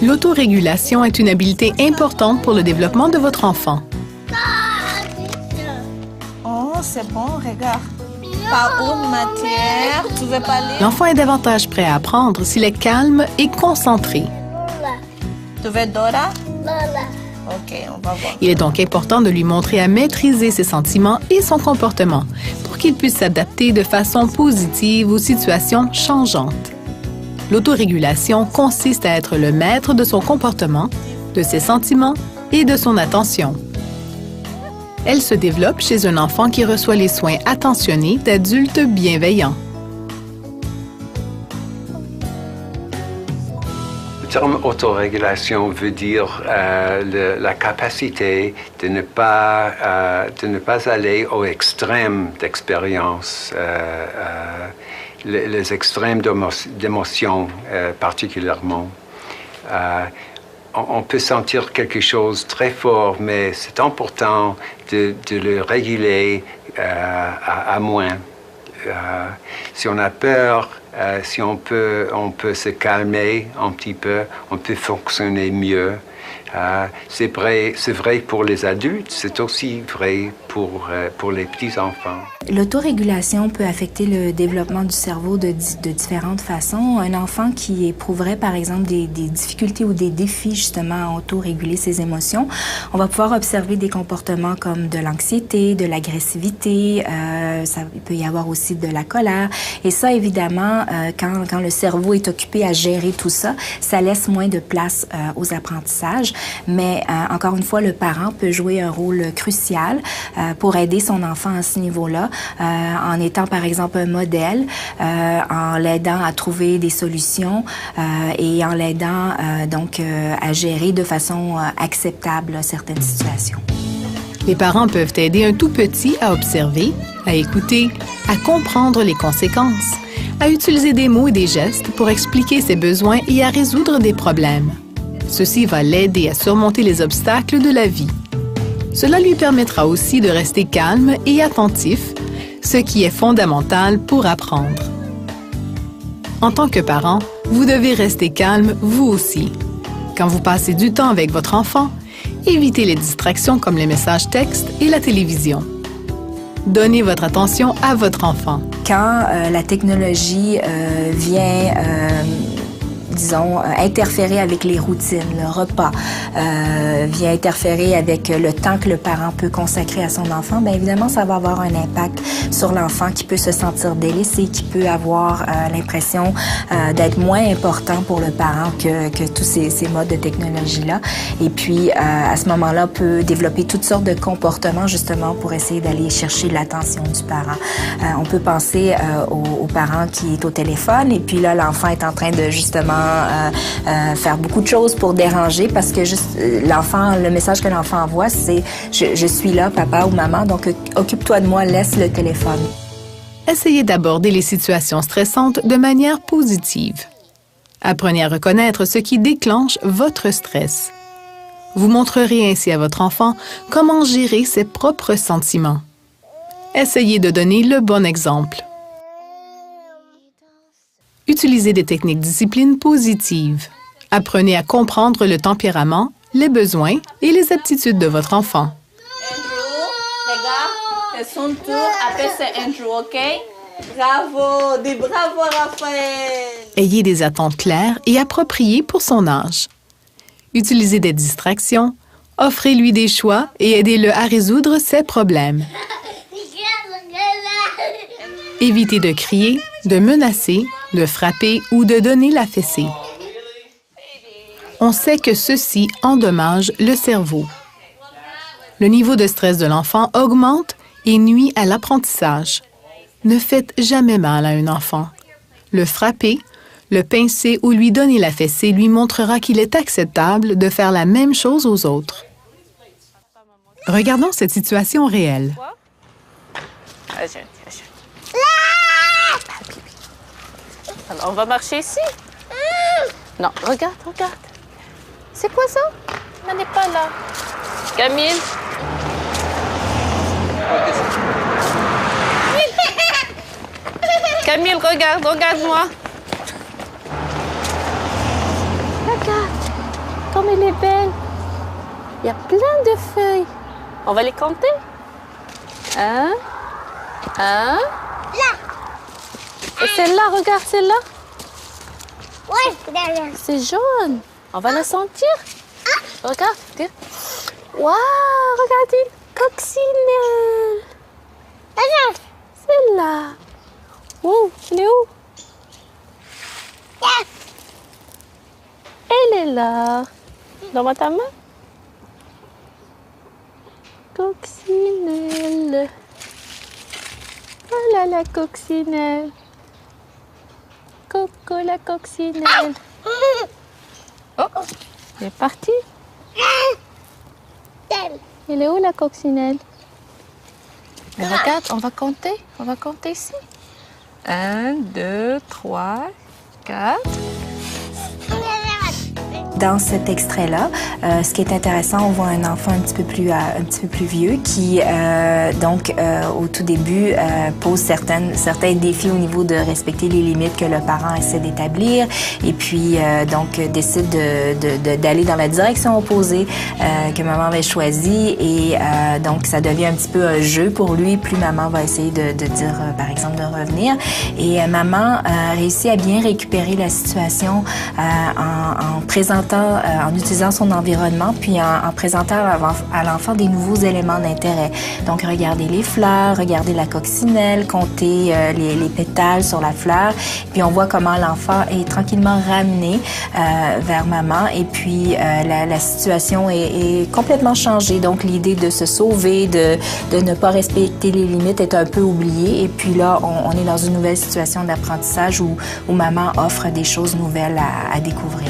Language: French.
L'autorégulation est une habileté importante pour le développement de votre enfant. Oh, c'est bon, regarde. Par une matière, tu veux parler? L'enfant est davantage prêt à apprendre s'il est calme et concentré. Tu veux Dora? OK, on va voir. Il est donc important de lui montrer à maîtriser ses sentiments et son comportement pour qu'il puisse s'adapter de façon positive aux situations changeantes. L'autorégulation consiste à être le maître de son comportement, de ses sentiments et de son attention. Elle se développe chez un enfant qui reçoit les soins attentionnés d'adultes bienveillants. Le terme autorégulation veut dire la capacité de ne pas aller aux extrêmes d'expérience, les extrêmes d'émotion particulièrement. On peut sentir quelque chose très fort, mais c'est important de le réguler à moins. Si on a peur, si on peut se calmer un petit peu, on peut fonctionner mieux. C'est vrai pour les adultes, c'est aussi vrai pour les petits-enfants. L'autorégulation peut affecter le développement du cerveau de différentes façons. Un enfant qui éprouverait, par exemple, des difficultés ou des défis, justement, à autoréguler ses émotions, on va pouvoir observer des comportements comme de l'anxiété, de l'agressivité, il peut y avoir aussi de la colère. Et ça, évidemment, quand le cerveau est occupé à gérer tout ça, ça laisse moins de place aux apprentissages. Mais encore une fois, le parent peut jouer un rôle crucial pour aider son enfant à ce niveau-là, en étant par exemple un modèle, en l'aidant à trouver des solutions et en l'aidant donc à gérer de façon acceptable certaines situations. Les parents peuvent aider un tout petit à observer, à écouter, à comprendre les conséquences, à utiliser des mots et des gestes pour expliquer ses besoins et à résoudre des problèmes. Ceci va l'aider à surmonter les obstacles de la vie. Cela lui permettra aussi de rester calme et attentif, ce qui est fondamental pour apprendre. En tant que parent, vous devez rester calme vous aussi. Quand vous passez du temps avec votre enfant, évitez les distractions comme les messages textes et la télévision. Donnez votre attention à votre enfant. Quand la technologie vient disons, interférer avec les routines, le repas, vient interférer avec le temps que le parent peut consacrer à son enfant, bien évidemment, ça va avoir un impact sur l'enfant qui peut se sentir délaissé, qui peut avoir l'impression d'être moins important pour le parent que tous ces modes de technologie-là. Et puis, à ce moment-là, peut développer toutes sortes de comportements, justement, pour essayer d'aller chercher l'attention du parent. On peut penser au parent qui est au téléphone et puis là, l'enfant est en train de, justement, faire beaucoup de choses pour déranger parce que le message que l'enfant envoie, c'est « Je suis là, papa ou maman, donc occupe-toi de moi, laisse le téléphone ». Essayez d'aborder les situations stressantes de manière positive. Apprenez à reconnaître ce qui déclenche votre stress. Vous montrerez ainsi à votre enfant comment gérer ses propres sentiments. Essayez de donner le bon exemple. Utilisez des techniques de discipline positive. Apprenez à comprendre le tempérament, les besoins et les aptitudes de votre enfant. Andrew, regarde, c'est son tour. Après, c'est Andrew, OK? Bravo, dis bravo, Raphaël! Ayez des attentes claires et appropriées pour son âge. Utilisez des distractions, offrez-lui des choix et aidez-le à résoudre ses problèmes. Évitez de crier, de menacer, de frapper ou de donner la fessée. On sait que ceci endommage le cerveau. Le niveau de stress de l'enfant augmente et nuit à l'apprentissage. Ne faites jamais mal à un enfant. Le frapper, le pincer ou lui donner la fessée lui montrera qu'il est acceptable de faire la même chose aux autres. Regardons cette situation réelle. Alors, on va marcher ici. Non, regarde. C'est quoi ça? On n'est pas là. Camille? Camille, regarde-moi. Regarde. comme elle est belle. Il y a plein de feuilles. On va les compter. 1. Et celle-là, regarde celle-là. C'est jaune. On va la sentir. Regarde. Waouh, regardez. Coccinelle. Celle-là. Wow, elle est où? Elle est là. Donne-moi ta main. Coccinelle. Voilà la coccinelle. Coco la coccinelle. Oh, elle est partie. Elle est où la coccinelle? Mais regarde, on va compter. On va compter ici. 1, 2, 3, 4. Dans cet extrait-là, ce qui est intéressant, on voit un enfant un petit peu plus vieux qui, au tout début, pose certains défis au niveau de respecter les limites que le parent essaie d'établir et puis, décide d'aller dans la direction opposée que maman avait choisie et donc, ça devient un petit peu un jeu pour lui. Plus maman va essayer de dire, par exemple, de revenir. Et maman réussit à bien récupérer la situation en utilisant son environnement, puis en présentant à l'enfant des nouveaux éléments d'intérêt. Donc, regarder les fleurs, regarder la coccinelle, compter les pétales sur la fleur. Puis, on voit comment l'enfant est tranquillement ramené vers maman. Et puis, la situation est complètement changée. Donc, l'idée de se sauver, de ne pas respecter les limites est un peu oubliée. Et puis là, on est dans une nouvelle situation d'apprentissage où maman offre des choses nouvelles à découvrir.